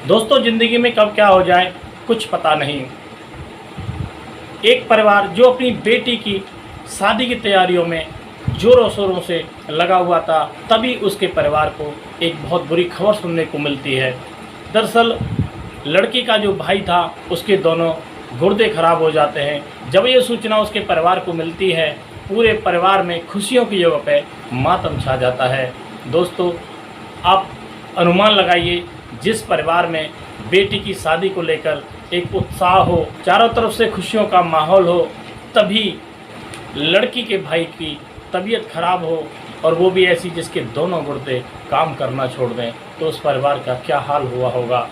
दोस्तों, ज़िंदगी में कब क्या हो जाए कुछ पता नहीं। एक परिवार जो अपनी बेटी की शादी की तैयारियों में ज़ोरों शोरों से लगा हुआ था, तभी उसके परिवार को एक बहुत बुरी खबर सुनने को मिलती है। दरअसल लड़की का जो भाई था उसके दोनों गुर्दे खराब हो जाते हैं। जब ये सूचना उसके परिवार को मिलती है, पूरे परिवार में खुशियों की जगह पे मातम छा जाता है। दोस्तों, आप अनुमान लगाइए, जिस परिवार में बेटी की शादी को लेकर एक उत्साह हो, चारों तरफ से खुशियों का माहौल हो, तभी लड़की के भाई की तबीयत खराब हो, और वो भी ऐसी जिसके दोनों गुर्दे काम करना छोड़ दें, तो उस परिवार का क्या हाल हुआ होगा।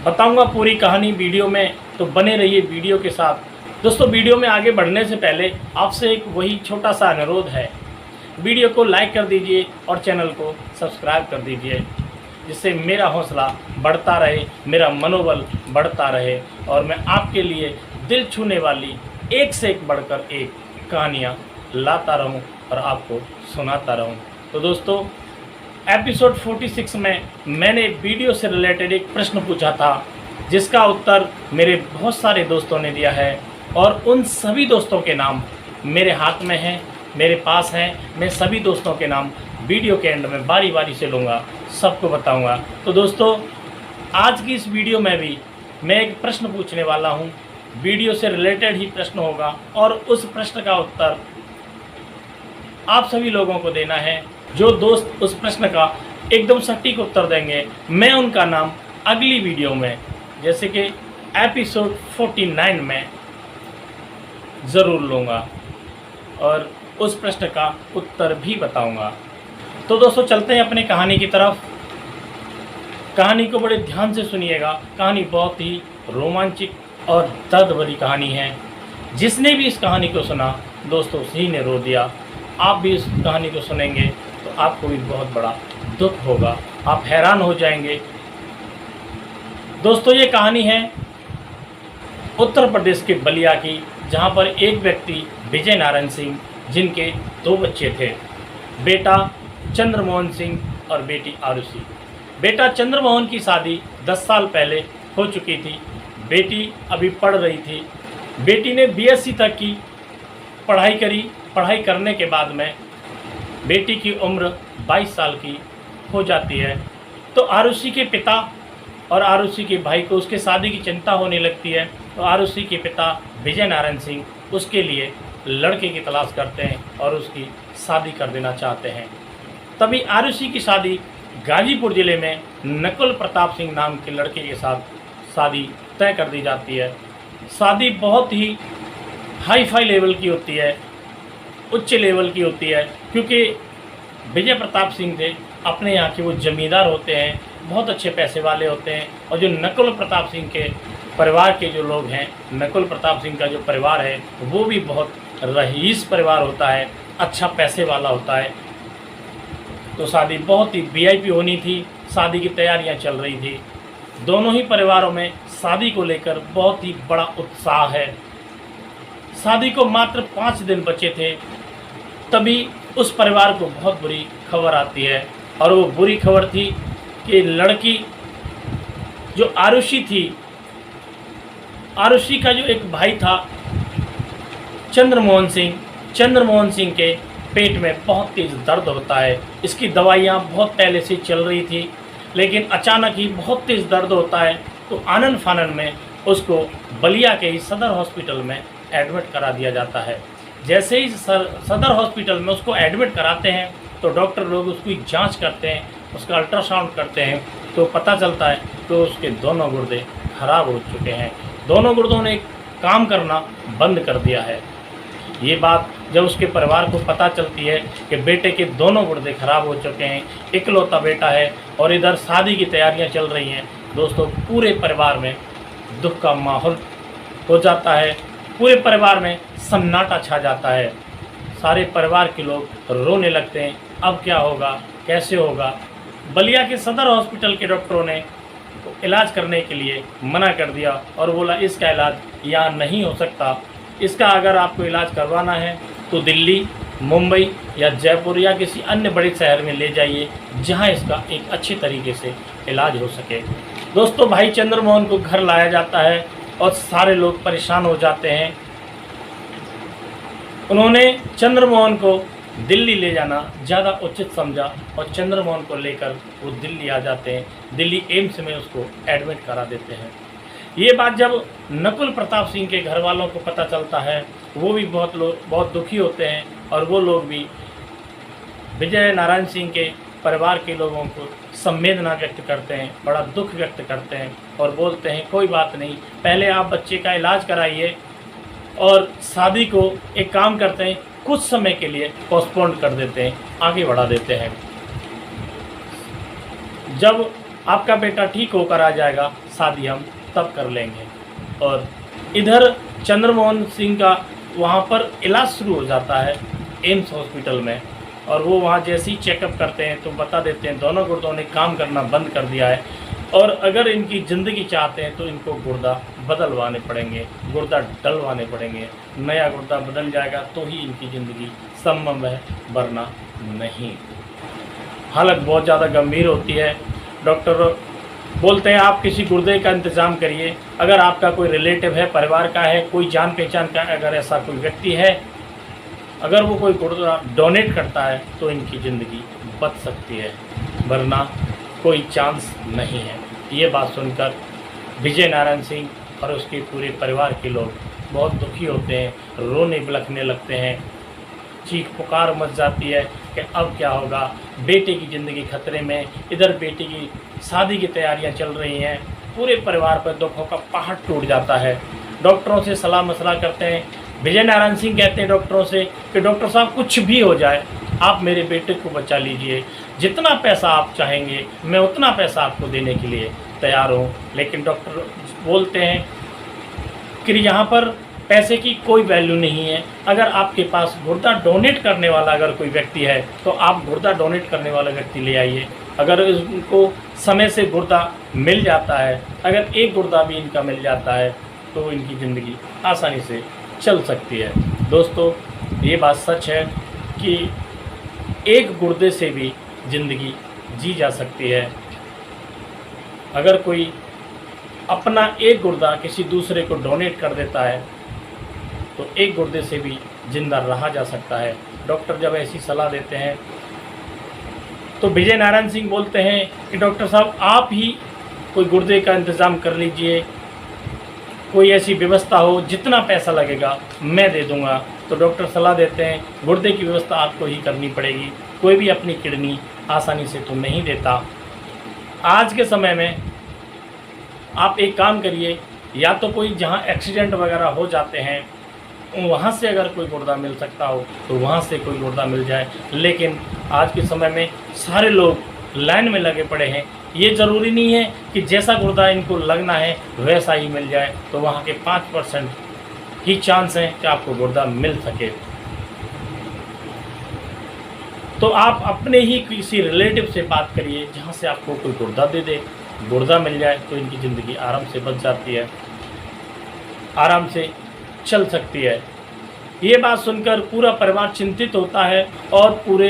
बताऊंगा पूरी कहानी वीडियो में, तो बने रहिए वीडियो के साथ। दोस्तों, वीडियो में आगे बढ़ने से पहले आपसे एक वही छोटा सा अनुरोध है, वीडियो को लाइक कर दीजिए और चैनल को सब्सक्राइब कर दीजिए, जिससे मेरा हौसला बढ़ता रहे, मेरा मनोबल बढ़ता रहे, और मैं आपके लिए दिल छूने वाली एक से एक बढ़कर एक कहानियाँ लाता रहूं और आपको सुनाता रहूं। तो दोस्तों, एपिसोड 46 में मैंने वीडियो से रिलेटेड एक प्रश्न पूछा था, जिसका उत्तर मेरे बहुत सारे दोस्तों ने दिया है, और उन सभी दोस्तों के नाम मेरे हाथ में हैं, मेरे पास हैं। मैं सभी दोस्तों के नाम वीडियो के एंड में बारी बारी से लूँगा, सबको बताऊँगा। तो दोस्तों, आज की इस वीडियो में भी मैं एक प्रश्न पूछने वाला हूँ, वीडियो से रिलेटेड ही प्रश्न होगा, और उस प्रश्न का उत्तर आप सभी लोगों को देना है। जो दोस्त उस प्रश्न का एकदम सटीक उत्तर देंगे, मैं उनका नाम अगली वीडियो में, जैसे कि एपिसोड 49 में ज़रूर लूँगा और उस प्रश्न का उत्तर भी बताऊँगा। तो दोस्तों, चलते हैं अपनी कहानी की तरफ। कहानी को बड़े ध्यान से सुनिएगा। कहानी बहुत ही रोमांचक और दर्द भरी कहानी है। जिसने भी इस कहानी को सुना, दोस्तों, उसी ने रो दिया। आप भी इस कहानी को सुनेंगे तो आपको भी बहुत बड़ा दुख होगा, आप हैरान हो जाएंगे। दोस्तों, ये कहानी है उत्तर प्रदेश के बलिया की, जहाँ पर एक व्यक्ति विजय नारायण सिंह, जिनके 2 बच्चे थे, बेटा चंद्रमोहन सिंह और बेटी आरुषि। बेटा चंद्रमोहन की शादी 10 साल पहले हो चुकी थी। बेटी अभी पढ़ रही थी। बेटी ने BSc तक की पढ़ाई करी। पढ़ाई करने के बाद में बेटी की उम्र 22 साल की हो जाती है, तो आरुषि के पिता और आरुषि के भाई को उसके शादी की चिंता होने लगती है। तो आरुषि के पिता विजय नारायण सिंह उसके लिए लड़के की तलाश करते हैं और उसकी शादी कर देना चाहते हैं। तभी आरुषि की शादी गाजीपुर ज़िले में नकुल प्रताप सिंह नाम के लड़के के साथ शादी तय कर दी जाती है। शादी बहुत ही हाई फाई लेवल की होती है, उच्च लेवल की होती है, क्योंकि विजय प्रताप सिंह थे अपने यहाँ के वो ज़मींदार होते हैं, बहुत अच्छे पैसे वाले होते हैं। और जो नकुल प्रताप सिंह के परिवार के जो लोग हैं, नकुल प्रताप सिंह का जो परिवार है, वो भी बहुत रईस परिवार होता है, अच्छा पैसे वाला होता है। तो शादी बहुत ही VIP होनी थी। शादी की तैयारियां चल रही थी। दोनों ही परिवारों में शादी को लेकर बहुत ही बड़ा उत्साह है। शादी को मात्र 5 दिन बचे थे, तभी उस परिवार को बहुत बुरी खबर आती है। और वो बुरी खबर थी कि लड़की जो आरुषि थी, आरुषि का जो एक भाई था चंद्रमोहन सिंह के पेट में बहुत तेज़ दर्द होता है। इसकी दवाइयाँ बहुत पहले से चल रही थी, लेकिन अचानक ही बहुत तेज़ दर्द होता है। तो आनन फानन में उसको बलिया के ही सदर हॉस्पिटल में एडमिट करा दिया जाता है। जैसे ही सदर हॉस्पिटल में उसको एडमिट कराते हैं, तो डॉक्टर लोग उसकी जांच करते हैं, उसका अल्ट्रासाउंड करते हैं, तो पता चलता है कि उसके दोनों गुर्दे खराब हो चुके हैं। दोनों गुर्दों ने काम करना बंद कर दिया है। ये बात जब उसके परिवार को पता चलती है कि बेटे के दोनों गुर्दे खराब हो चुके हैं, इकलौता बेटा है, और इधर शादी की तैयारियां चल रही हैं, दोस्तों, पूरे परिवार में दुख का माहौल हो जाता है। पूरे परिवार में सन्नाटा छा जाता है। सारे परिवार के लोग रोने लगते हैं, अब क्या होगा, कैसे होगा। बलिया के सदर हॉस्पिटल के डॉक्टरों ने इलाज करने के लिए मना कर दिया और बोला इसका इलाज यहाँ नहीं हो सकता, इसका अगर आपको इलाज करवाना है तो दिल्ली मुंबई या जयपुर या किसी अन्य बड़े शहर में ले जाइए जहां इसका एक अच्छे तरीके से इलाज हो सके। दोस्तों, भाई चंद्रमोहन को घर लाया जाता है और सारे लोग परेशान हो जाते हैं। उन्होंने चंद्रमोहन को दिल्ली ले जाना ज़्यादा उचित समझा और चंद्रमोहन को लेकर वो दिल्ली आ जाते हैं। दिल्ली एम्स में उसको एडमिट करा देते हैं। ये बात जब नकुल प्रताप सिंह के घर वालों को पता चलता है, वो भी बहुत दुखी होते हैं और वो लोग भी विजय नारायण सिंह के परिवार के लोगों को संवेदना व्यक्त करते हैं, बड़ा दुख व्यक्त करते हैं और बोलते हैं कोई बात नहीं, पहले आप बच्चे का इलाज कराइए और शादी को एक काम करते हैं, कुछ समय के लिए पोस्टपोन कर देते हैं, आगे बढ़ा देते हैं। जब आपका बेटा ठीक होकर आ जाएगा शादी हम तब कर लेंगे। और इधर चंद्रमोहन सिंह का वहाँ पर इलाज शुरू हो जाता है एम्स हॉस्पिटल में, और वो वहाँ जैसे ही चेकअप करते हैं तो बता देते हैं दोनों गुर्दों ने काम करना बंद कर दिया है और अगर इनकी ज़िंदगी चाहते हैं तो इनको गुर्दा बदलवाने पड़ेंगे, गुर्दा डलवाने पड़ेंगे। नया गुर्दा बदल जाएगा तो ही इनकी ज़िंदगी संभव है, वरना नहीं। हालत बहुत ज़्यादा गंभीर होती है। डॉक्टर बोलते हैं आप किसी गुर्दे का इंतज़ाम करिए, अगर आपका कोई रिलेटिव है, परिवार का है, कोई जान पहचान का अगर ऐसा कोई व्यक्ति है, अगर वो कोई गुर्दा डोनेट करता है तो इनकी ज़िंदगी बच सकती है, वरना कोई चांस नहीं है। ये बात सुनकर विजय नारायण सिंह और उसके पूरे परिवार के लोग बहुत दुखी होते हैं, रोने बिलखने लगते हैं, चीख पुकार मच जाती है कि अब क्या होगा, बेटे की ज़िंदगी खतरे में, इधर बेटे की शादी की तैयारियां चल रही हैं। पूरे परिवार पर दुखों का पहाड़ टूट जाता है। डॉक्टरों से सलाह मशवरा करते हैं। विजय नारायण सिंह कहते हैं डॉक्टरों से कि डॉक्टर साहब कुछ भी हो जाए, आप मेरे बेटे को बचा लीजिए, जितना पैसा आप चाहेंगे मैं उतना पैसा आपको देने के लिए तैयार हूँ। लेकिन डॉक्टर बोलते हैं कि यहाँ पर पैसे की कोई वैल्यू नहीं है, अगर आपके पास गुर्दा डोनेट करने वाला अगर कोई व्यक्ति है तो आप गुर्दा डोनेट करने वाला व्यक्ति ले आइए। अगर इनको समय से गुर्दा मिल जाता है, अगर एक गुर्दा भी इनका मिल जाता है तो इनकी ज़िंदगी आसानी से चल सकती है। दोस्तों, ये बात सच है कि एक गुर्दे से भी ज़िंदगी जी जा सकती है। अगर कोई अपना एक गुर्दा किसी दूसरे को डोनेट कर देता है तो एक गुर्दे से भी जिंदा रहा जा सकता है। डॉक्टर जब ऐसी सलाह देते हैं तो विजय नारायण सिंह बोलते हैं कि डॉक्टर साहब आप ही कोई गुर्दे का इंतज़ाम कर लीजिए, कोई ऐसी व्यवस्था हो, जितना पैसा लगेगा मैं दे दूंगा। तो डॉक्टर सलाह देते हैं गुर्दे की व्यवस्था आपको ही करनी पड़ेगी, कोई भी अपनी किडनी आसानी से तो नहीं देता। आज के समय में आप एक काम करिए, या तो कोई जहां एक्सीडेंट वगैरह हो जाते हैं वहाँ से अगर कोई गुर्दा मिल सकता हो तो वहाँ से कोई गुर्दा मिल जाए, लेकिन आज के समय में सारे लोग लाइन में लगे पड़े हैं। ये ज़रूरी नहीं है कि जैसा गुर्दा इनको लगना है वैसा ही मिल जाए, तो वहाँ के 5% ही चांस है कि आपको गुर्दा मिल सके। तो आप अपने ही किसी रिलेटिव से बात करिए जहाँ से आपको कोई गुर्दा दे दे, गुर्दा मिल जाए तो इनकी ज़िंदगी आराम से बच जाती है, आराम से चल सकती है। ये बात सुनकर पूरा परिवार चिंतित होता है और पूरे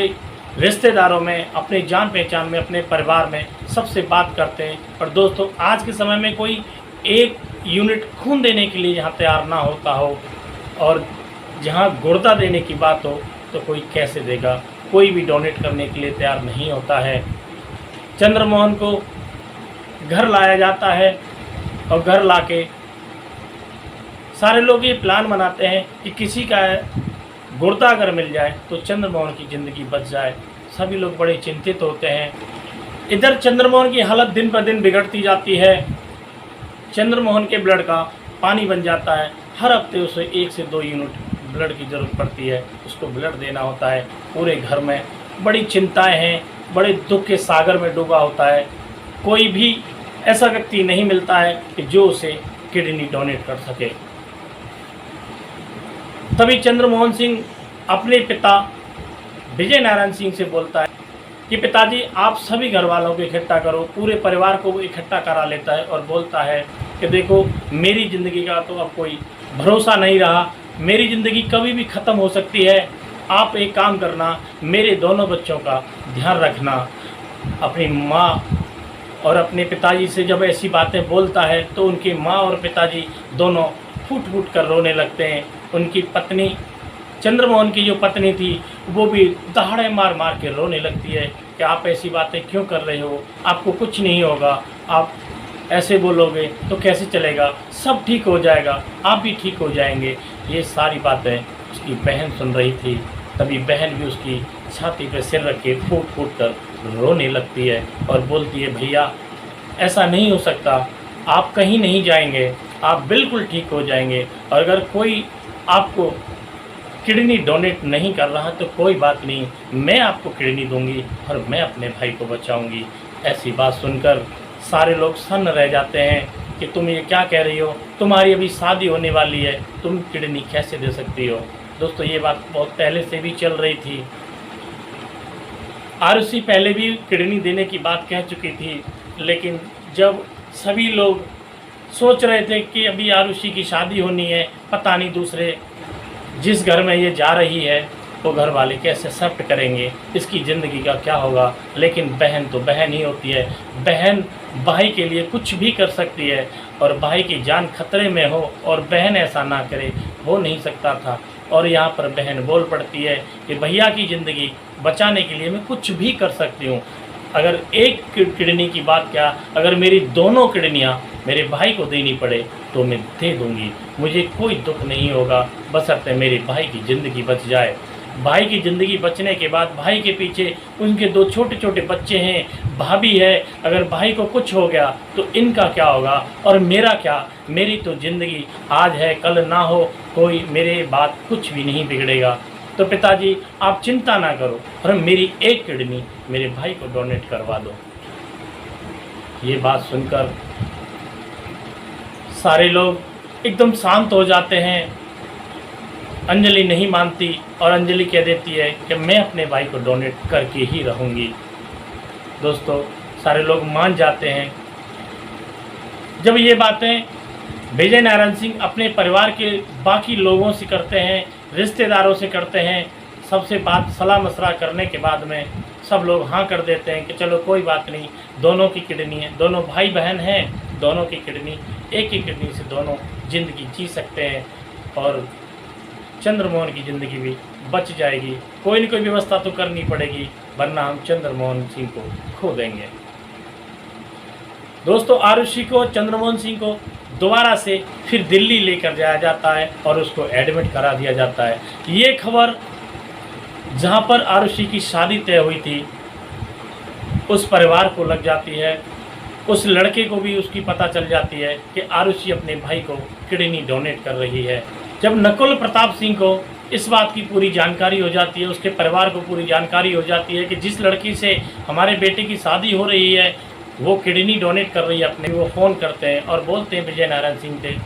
रिश्तेदारों में, अपने जान पहचान में, अपने परिवार में सबसे बात करते हैं। और दोस्तों, आज के समय में कोई एक यूनिट खून देने के लिए जहाँ तैयार ना होता हो और जहाँ गुर्दा देने की बात हो तो कोई कैसे देगा, कोई भी डोनेट करने के लिए तैयार नहीं होता है। चंद्रमोहन को घर लाया जाता है और घर लाके सारे लोग ये प्लान बनाते हैं कि किसी का गुर्दा अगर मिल जाए तो चंद्रमोहन की ज़िंदगी बच जाए। सभी लोग बड़े चिंतित होते हैं। इधर चंद्रमोहन की हालत दिन ब दिन बिगड़ती जाती है। चंद्रमोहन के ब्लड का पानी बन जाता है। हर हफ्ते उसे 1 से 2 यूनिट ब्लड की ज़रूरत पड़ती है, उसको ब्लड देना होता है। पूरे घर में बड़ी चिंताएं हैं, बड़े दुख के सागर में डूबा होता है। कोई भी ऐसा व्यक्ति नहीं मिलता है कि जो उसे किडनी डोनेट कर सके। तभी चंद्रमोहन सिंह अपने पिता विजय नारायण सिंह से बोलता है कि पिताजी आप सभी घर वालों को इकट्ठा करो। पूरे परिवार को वो इकट्ठा करा लेता है और बोलता है कि देखो मेरी ज़िंदगी का तो अब कोई भरोसा नहीं रहा, मेरी ज़िंदगी कभी भी ख़त्म हो सकती है। आप एक काम करना, मेरे दोनों बच्चों का ध्यान रखना। अपनी माँ और अपने पिताजी से जब ऐसी बातें बोलता है तो उनकी माँ और पिताजी दोनों फूट फूट कर रोने लगते हैं। उनकी पत्नी, चंद्रमोहन की जो पत्नी थी, वो भी दहाड़े मार मार के रोने लगती है कि आप ऐसी बातें क्यों कर रहे हो, आपको कुछ नहीं होगा, आप ऐसे बोलोगे तो कैसे चलेगा, सब ठीक हो जाएगा, आप भी ठीक हो जाएंगे। ये सारी बातें उसकी बहन सुन रही थी। तभी बहन भी उसकी छाती पर सिर रख के फूट फूट कर रोने लगती है और बोलती है, भैया ऐसा नहीं हो सकता, आप कहीं नहीं जाएंगे, आप बिल्कुल ठीक हो जाएंगे। और अगर कोई आपको किडनी डोनेट नहीं कर रहा तो कोई बात नहीं, मैं आपको किडनी दूंगी और मैं अपने भाई को बचाऊंगी। ऐसी बात सुनकर सारे लोग सन्न रह जाते हैं कि तुम ये क्या कह रही हो, तुम्हारी अभी शादी होने वाली है, तुम किडनी कैसे दे सकती हो। दोस्तों, ये बात बहुत पहले से भी चल रही थी। आरुषि पहले भी किडनी देने की बात कह चुकी थी, लेकिन जब सभी लोग सोच रहे थे कि अभी आरुषि की शादी होनी है, पता नहीं दूसरे जिस घर में ये जा रही है वो घर वाले कैसे एक्सेप्ट करेंगे, इसकी ज़िंदगी का क्या होगा। लेकिन बहन तो बहन ही होती है, बहन भाई के लिए कुछ भी कर सकती है। और भाई की जान खतरे में हो और बहन ऐसा ना करे, हो नहीं सकता था। और यहाँ पर बहन बोल पड़ती है कि भैया की ज़िंदगी बचाने के लिए मैं कुछ भी कर सकती हूँ। अगर एक किडनी की बात क्या, अगर मेरी दोनों किडनियाँ मेरे भाई को देनी पड़े तो मैं दे दूँगी, मुझे कोई दुख नहीं होगा, बशर्ते मेरे भाई की ज़िंदगी बच जाए। भाई की ज़िंदगी बचने के बाद भाई के पीछे उनके 2 छोटे छोटे बच्चे हैं, भाभी है, अगर भाई को कुछ हो गया तो इनका क्या होगा और मेरा क्या। मेरी तो ज़िंदगी आज है, कल ना हो, कोई मेरे बात कुछ भी नहीं बिगड़ेगा। तो पिताजी आप चिंता ना करो और मेरी एक किडनी मेरे भाई को डोनेट करवा दो। ये बात सुनकर सारे लोग एकदम शांत हो जाते हैं। अंजलि नहीं मानती और अंजलि कह देती है कि मैं अपने भाई को डोनेट करके ही रहूँगी। दोस्तों, सारे लोग मान जाते हैं। जब ये बातें विजय नारायण सिंह अपने परिवार के बाकी लोगों से करते हैं, रिश्तेदारों से करते हैं, सबसे बात सलाह मशवरा करने के बाद में सब लोग हाँ कर देते हैं कि चलो कोई बात नहीं, दोनों की किडनी है, दोनों भाई बहन हैं, दोनों की किडनी, एक ही किडनी से दोनों ज़िंदगी जी सकते हैं और चंद्रमोहन की ज़िंदगी भी बच जाएगी। कोई न कोई व्यवस्था तो करनी पड़ेगी, वरना हम चंद्रमोहन सिंह को खो देंगे। दोस्तों, आरुषि को, चंद्रमोहन सिंह को दोबारा से फिर दिल्ली लेकर जाया जाता है और उसको एडमिट करा दिया जाता है। ये खबर जहाँ पर आरुषि की शादी तय हुई थी उस परिवार को लग जाती है, उस लड़के को भी उसकी पता चल जाती है कि आरुषि अपने भाई को किडनी डोनेट कर रही है। जब नकुल प्रताप सिंह को इस बात की पूरी जानकारी हो जाती है, उसके परिवार को पूरी जानकारी हो जाती है कि जिस लड़की से हमारे बेटे की शादी हो रही है वो किडनी डोनेट कर रही है अपने, वो फ़ोन करते हैं और बोलते हैं विजय नारायण सिंह से,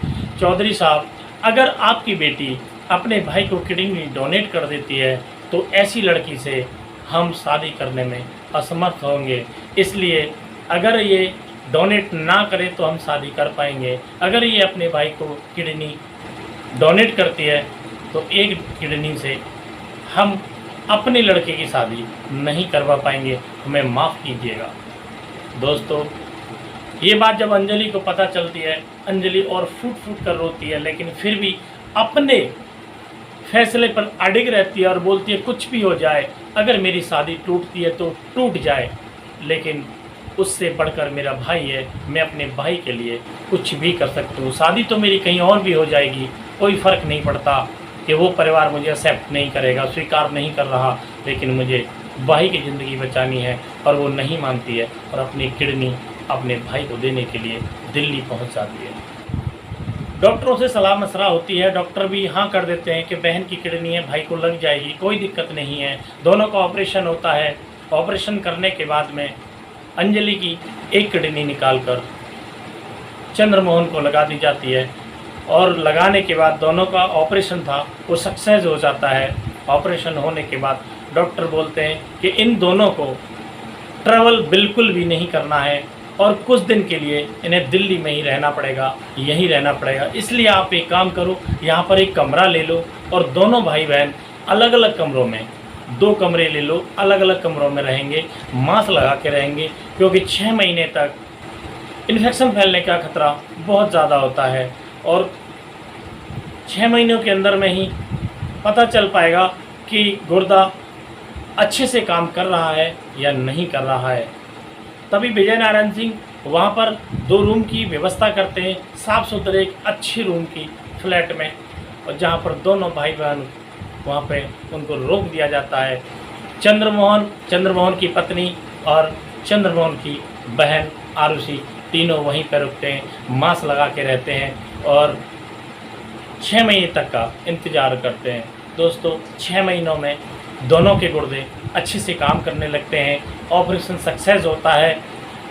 चौधरी साहब, अगर आपकी बेटी अपने भाई को किडनी डोनेट कर देती है तो ऐसी लड़की से हम शादी करने में असमर्थ होंगे, इसलिए अगर ये डोनेट ना करे तो हम शादी कर पाएंगे। अगर ये अपने भाई को किडनी डोनेट करती है तो एक किडनी से हम अपने लड़के की शादी नहीं करवा पाएंगे, हमें माफ़ कीजिएगा। दोस्तों, ये बात जब अंजलि को पता चलती है, अंजलि और फूट फूट कर रोती है, लेकिन फिर भी अपने फैसले पर अडिग रहती है और बोलती है कुछ भी हो जाए, अगर मेरी शादी टूटती है तो टूट जाए, लेकिन उससे बढ़कर मेरा भाई है, मैं अपने भाई के लिए कुछ भी कर सकती हूँ। शादी तो मेरी कहीं और भी हो जाएगी, कोई फ़र्क नहीं पड़ता कि वो परिवार मुझे एक्सेप्ट नहीं करेगा, स्वीकार नहीं कर रहा, लेकिन मुझे भाई की ज़िंदगी बचानी है। और वो नहीं मानती है और अपनी किडनी अपने भाई को देने के लिए दिल्ली पहुँच जाती है। डॉक्टरों से सलाह मशवरा होती है, डॉक्टर भी हाँ कर देते हैं कि बहन की किडनी है, भाई को लग जाएगी, कोई दिक्कत नहीं है। दोनों का ऑपरेशन होता है। ऑपरेशन करने के बाद में अंजलि की एक किडनी निकालकर चंद्रमोहन को लगा दी जाती है और लगाने के बाद दोनों का ऑपरेशन था वो सक्सेस हो जाता है। ऑपरेशन होने के बाद डॉक्टर बोलते हैं कि इन दोनों को ट्रैवल बिल्कुल भी नहीं करना है और कुछ दिन के लिए इन्हें दिल्ली में ही रहना पड़ेगा, यहीं रहना पड़ेगा। इसलिए आप एक काम करो, यहाँ पर एक कमरा ले लो और दोनों भाई बहन अलग अलग कमरों में, 2 कमरे ले लो, अलग अलग कमरों में रहेंगे, मास्क लगा के रहेंगे, क्योंकि 6 महीने तक इन्फेक्शन फैलने का खतरा बहुत ज़्यादा होता है और 6 महीनों के अंदर में ही पता चल पाएगा कि गुर्दा अच्छे से काम कर रहा है या नहीं कर रहा है। तभी विजय नारायण सिंह वहाँ पर 2 रूम की व्यवस्था करते हैं, साफ़ सुथरे एक अच्छे रूम की फ्लैट में, और जहाँ पर दोनों भाई बहन वहाँ पे उनको रोक दिया जाता है। चंद्रमोहन की पत्नी और चंद्रमोहन की बहन आरुषि तीनों वहीं पर रुकते हैं, मास्क लगा के रहते हैं और 6 महीने तक का इंतज़ार करते हैं। दोस्तों 6 महीनों में दोनों के गुर्दे अच्छे से काम करने लगते हैं, ऑपरेशन सक्सेस होता है,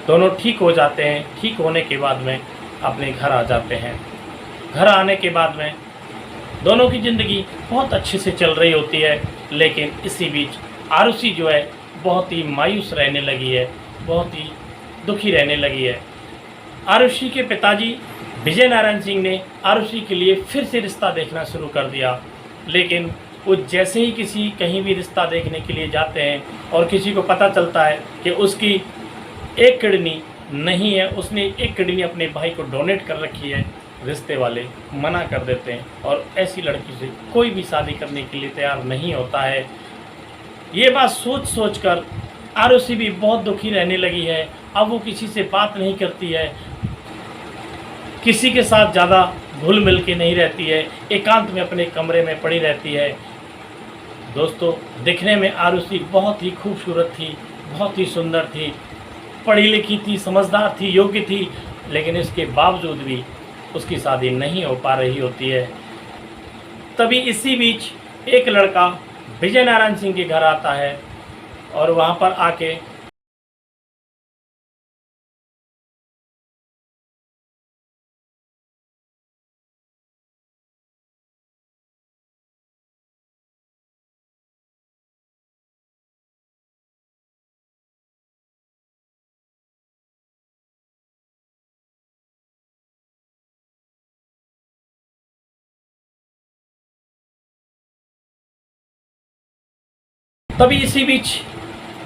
दोनों ठीक हो जाते हैं। ठीक होने के बाद में अपने घर आ जाते हैं। घर आने के बाद में दोनों की ज़िंदगी बहुत अच्छे से चल रही होती है, लेकिन इसी बीच आरुषि जो है बहुत ही मायूस रहने लगी है, बहुत ही दुखी रहने लगी है। आरुषि के पिताजी विजय नारायण सिंह ने आरुषि के लिए फिर से रिश्ता देखना शुरू कर दिया, लेकिन वो जैसे ही कहीं भी रिश्ता देखने के लिए जाते हैं और किसी को पता चलता है कि उसकी एक किडनी नहीं है, उसने एक किडनी अपने भाई को डोनेट कर रखी है, रिश्ते वाले मना कर देते हैं और ऐसी लड़की से कोई भी शादी करने के लिए तैयार नहीं होता है। ये बात सोच कर आरुषि भी बहुत दुखी रहने लगी है। अब वो किसी से बात नहीं करती है, किसी के साथ ज़्यादा घुल मिल के नहीं रहती है, एकांत में अपने कमरे में पड़ी रहती है। दोस्तों दिखने में आरुषि बहुत ही खूबसूरत थी, बहुत ही सुंदर थी, पढ़ी लिखी थी, समझदार थी, योग्य थी, लेकिन इसके बावजूद भी उसकी शादी नहीं हो पा रही होती है। तभी इसी बीच एक लड़का विजय नारायण सिंह के घर आता है और वहाँ पर आके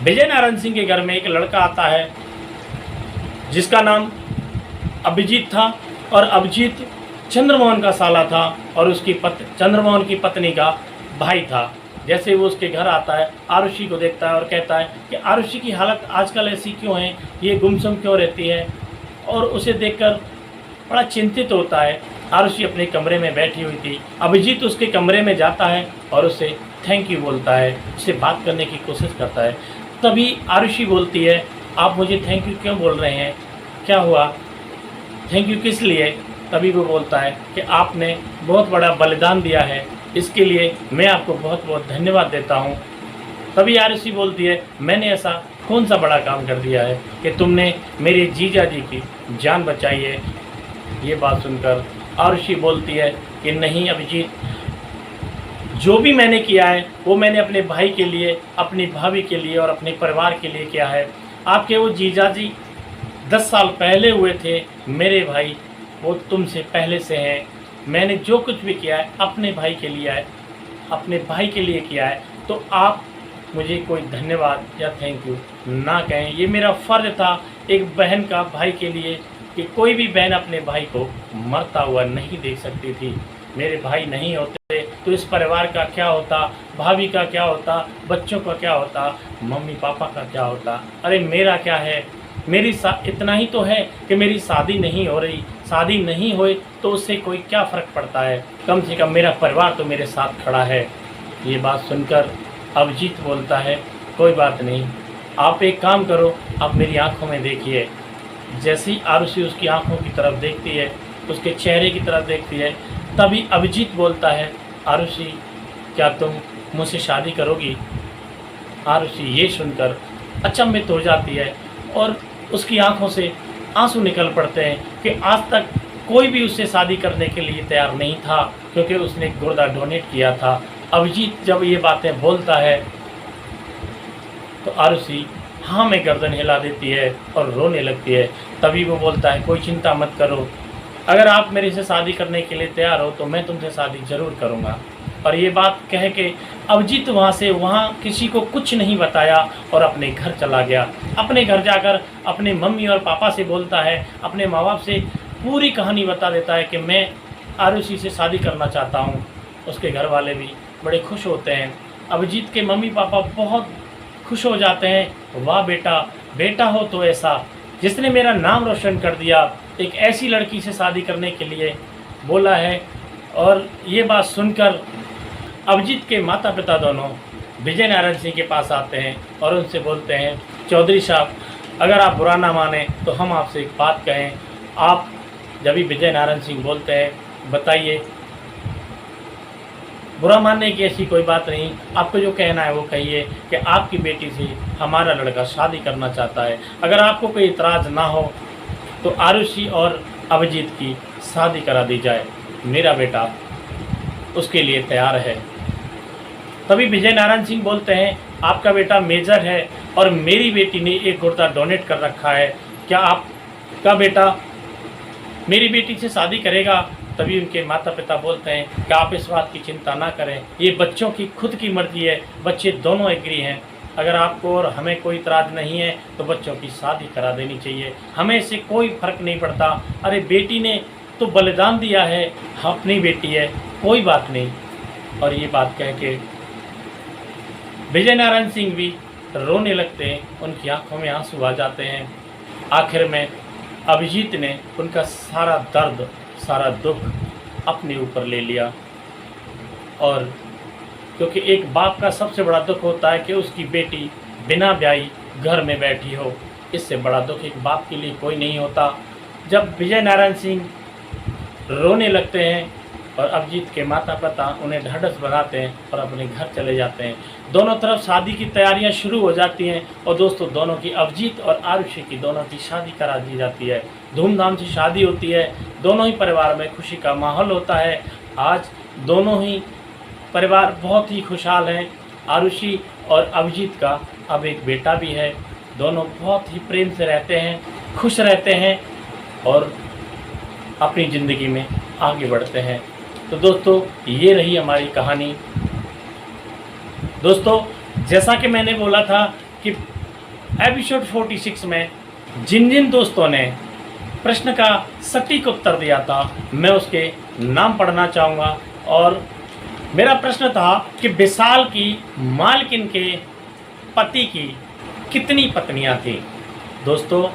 विजय नारायण सिंह के घर में एक लड़का आता है जिसका नाम अभिजीत था, और अभिजीत चंद्रमोहन का साला था और उसकी चंद्रमोहन की पत्नी का भाई था। जैसे वो उसके घर आता है, आरुषि को देखता है और कहता है कि आरुषि की हालत आजकल ऐसी क्यों है, ये गुमसुम क्यों रहती है, और उसे देखकर बड़ा चिंतित होता है। आरुषि अपने कमरे में बैठी हुई थी, अभिजीत उसके कमरे में जाता है और उसे थैंक यू बोलता है, उससे बात करने की कोशिश करता है। तभी आरुषि बोलती है, आप मुझे थैंक यू क्यों बोल रहे हैं, क्या हुआ, थैंक यू किस लिए? तभी वो बोलता है कि आपने बहुत बड़ा बलिदान दिया है, इसके लिए मैं आपको बहुत बहुत धन्यवाद देता हूँ। तभी आरुषि बोलती है, मैंने ऐसा कौन सा बड़ा काम कर दिया है कि तुमने मेरे जीजा जी की जान बचाई है। ये बात सुनकर आरुषि बोलती है कि नहीं अभिजीत, जो भी मैंने किया है वो मैंने अपने भाई के लिए, अपनी भाभी के लिए और अपने परिवार के लिए किया है। आपके वो जीजा जी 10 साल पहले हुए थे, मेरे भाई वो तुमसे पहले से हैं। मैंने जो कुछ भी किया है अपने भाई के लिए है, अपने भाई के लिए किया है, तो आप मुझे कोई धन्यवाद या थैंक यू ना कहें। ये मेरा फ़र्ज़ था एक बहन का भाई के लिए, कि कोई भी बहन अपने भाई को मरता हुआ नहीं देख सकती थी। मेरे भाई नहीं होते तो इस परिवार का क्या होता, भाभी का क्या होता, बच्चों का क्या होता, मम्मी पापा का क्या होता। अरे मेरा क्या है, मेरी इतना ही तो है कि मेरी शादी नहीं हो रही, शादी नहीं हुई तो उससे कोई क्या फ़र्क पड़ता है, कम से कम मेरा परिवार तो मेरे साथ खड़ा है। ये बात सुनकर अभिजीत बोलता है, कोई बात नहीं, आप एक काम करो, आप मेरी आंखों में देखिए। जैसे ही आरुषि उसकी आंखों की तरफ देखती है, उसके चेहरे की तरफ देखती है, तभी अभिजीत बोलता है, आरुषि क्या तुम मुझसे शादी करोगी? आरुषि ये सुनकर अचंभित हो जाती है और उसकी आंखों से आंसू निकल पड़ते हैं कि आज तक कोई भी उससे शादी करने के लिए तैयार नहीं था, क्योंकि उसने गुर्दा डोनेट किया था। अभिजीत जब ये बातें बोलता है तो आरुषि हाँ में गर्दन हिला देती है और रोने लगती है। तभी वो बोलता है, कोई चिंता मत करो, अगर आप मेरे से शादी करने के लिए तैयार हो तो मैं तुमसे शादी ज़रूर करूँगा। और ये बात कह के अभिजीत वहाँ किसी को कुछ नहीं बताया और अपने घर चला गया। अपने घर जाकर अपने मम्मी और पापा से बोलता है, अपने माँ बाप से पूरी कहानी बता देता है कि मैं आरुषि से शादी करना चाहता हूँ। उसके घर वाले भी बड़े खुश होते हैं। अभिजीत के मम्मी पापा बहुत खुश हो जाते हैं। वाह बेटा, बेटा हो तो ऐसा, जिसने मेरा नाम रोशन कर दिया, एक ऐसी लड़की से शादी करने के लिए बोला है। और ये बात सुनकर अभिजीत के माता पिता दोनों विजय नारायण सिंह के पास आते हैं और उनसे बोलते हैं, चौधरी साहब, अगर आप बुरा ना माने तो हम आपसे एक बात कहें। आप जब भी विजय नारायण सिंह बोलते हैं, बताइए। बुरा मानने की ऐसी कोई बात नहीं, आपको जो कहना है वो कहिए कि आपकी बेटी से हमारा लड़का शादी करना चाहता है। अगर आपको कोई इतराज़ ना हो तो आरुषि और अभिजीत की शादी करा दी जाए। मेरा बेटा उसके लिए तैयार है। तभी विजय नारायण सिंह बोलते हैं, आपका बेटा मेजर है और मेरी बेटी ने एक गुर्दा डोनेट कर रखा है, क्या आपका बेटा मेरी बेटी से शादी करेगा? तभी उनके माता पिता बोलते हैं कि आप इस बात की चिंता ना करें, ये बच्चों की खुद की मर्जी है, बच्चे दोनों एग्री हैं। अगर आपको और हमें कोई इतराज़ नहीं है तो बच्चों की शादी करा देनी चाहिए, हमें इससे कोई फ़र्क नहीं पड़ता। अरे बेटी ने तो बलिदान दिया है, अपनी बेटी है, कोई बात नहीं। और ये बात कह के विजय नारायण सिंह भी रोने लगते हैं, उनकी आंखों में आंसू आ जाते हैं। आखिर में अभिजीत ने उनका सारा दर्द, सारा दुख अपने ऊपर ले लिया। और क्योंकि एक बाप का सबसे बड़ा दुख होता है कि उसकी बेटी बिना ब्याही घर में बैठी हो, इससे बड़ा दुख एक बाप के लिए कोई नहीं होता। जब विजय नारायण सिंह रोने लगते हैं और अभिजीत के माता पिता उन्हें ढाढ़स बनाते हैं और अपने घर चले जाते हैं। दोनों तरफ शादी की तैयारियां शुरू हो जाती हैं और दोस्तों दोनों की, अभिजीत और आरुषि की दोनों की शादी करा दी जाती है। धूमधाम से शादी होती है, दोनों ही परिवार में खुशी का माहौल होता है। आज दोनों ही परिवार बहुत ही खुशहाल हैं। आरुषि और अभिजीत का अब एक बेटा भी है। दोनों बहुत ही प्रेम से रहते हैं, खुश रहते हैं और अपनी ज़िंदगी में आगे बढ़ते हैं। तो दोस्तों ये रही हमारी कहानी। दोस्तों जैसा कि मैंने बोला था कि एपिसोड 46 में जिन जिन दोस्तों ने प्रश्न का सटीक उत्तर दिया था, मैं उसके नाम पढ़ना चाहूँगा। और मेरा प्रश्न था कि विशाल की मालकिन के पति की कितनी पत्नियां थी। दोस्तों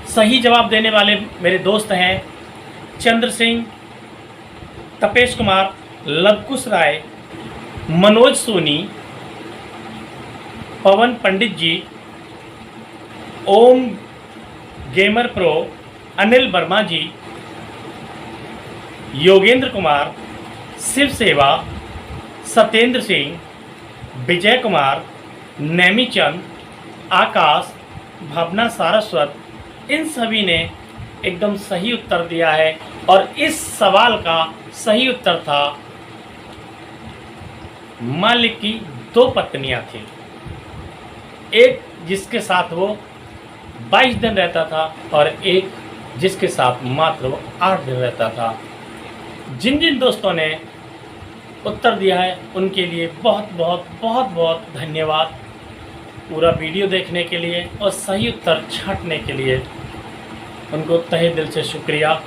सही जवाब देने वाले मेरे दोस्त हैं चंद्र सिंह, तपेश कुमार, लवकुश राय, मनोज सोनी, पवन पंडित जी, ओम गेमर प्रो, अनिल वर्मा जी, योगेंद्र कुमार, शिव सेवा, सत्येंद्र सिंह, विजय कुमार, नैमी चंद, आकाश, भावना सारस्वत, इन सभी ने एकदम सही उत्तर दिया है। और इस सवाल का सही उत्तर था मालिक की 2 पत्नियां थी, एक जिसके साथ वो 22 दिन रहता था और एक जिसके साथ मात्र वो 8 दिन रहता था। जिन जिन दोस्तों ने उत्तर दिया है उनके लिए बहुत बहुत बहुत बहुत धन्यवाद, पूरा वीडियो देखने के लिए और सही उत्तर छांटने के लिए उनको तहे दिल से शुक्रिया।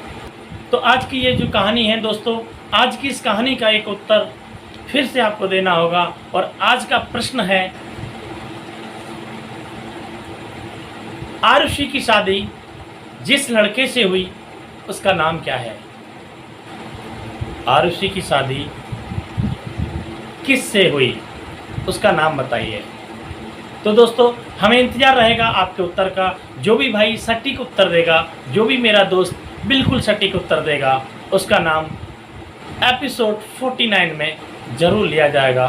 तो आज की ये जो कहानी है दोस्तों, आज की इस कहानी का एक उत्तर फिर से आपको देना होगा। और आज का प्रश्न है, आरुषि की शादी जिस लड़के से हुई उसका नाम क्या है? आरुषि की शादी किस से हुई उसका नाम बताइए। तो दोस्तों हमें इंतज़ार रहेगा आपके उत्तर का। जो भी भाई सटीक उत्तर देगा, जो भी मेरा दोस्त बिल्कुल सटीक उत्तर देगा, उसका नाम एपिसोड 49 में ज़रूर लिया जाएगा।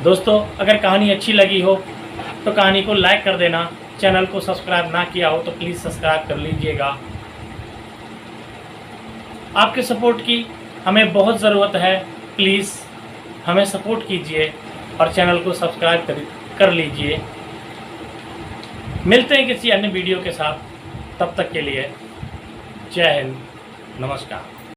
दोस्तों अगर कहानी अच्छी लगी हो तो कहानी को लाइक कर देना, चैनल को सब्सक्राइब ना किया हो तो प्लीज़ सब्सक्राइब कर लीजिएगा। आपके सपोर्ट की हमें बहुत ज़रूरत है, प्लीज़ हमें सपोर्ट कीजिए और चैनल को सब्सक्राइब कर लीजिए। मिलते हैं किसी अन्य वीडियो के साथ, तब तक के लिए जय हिंद, नमस्कार।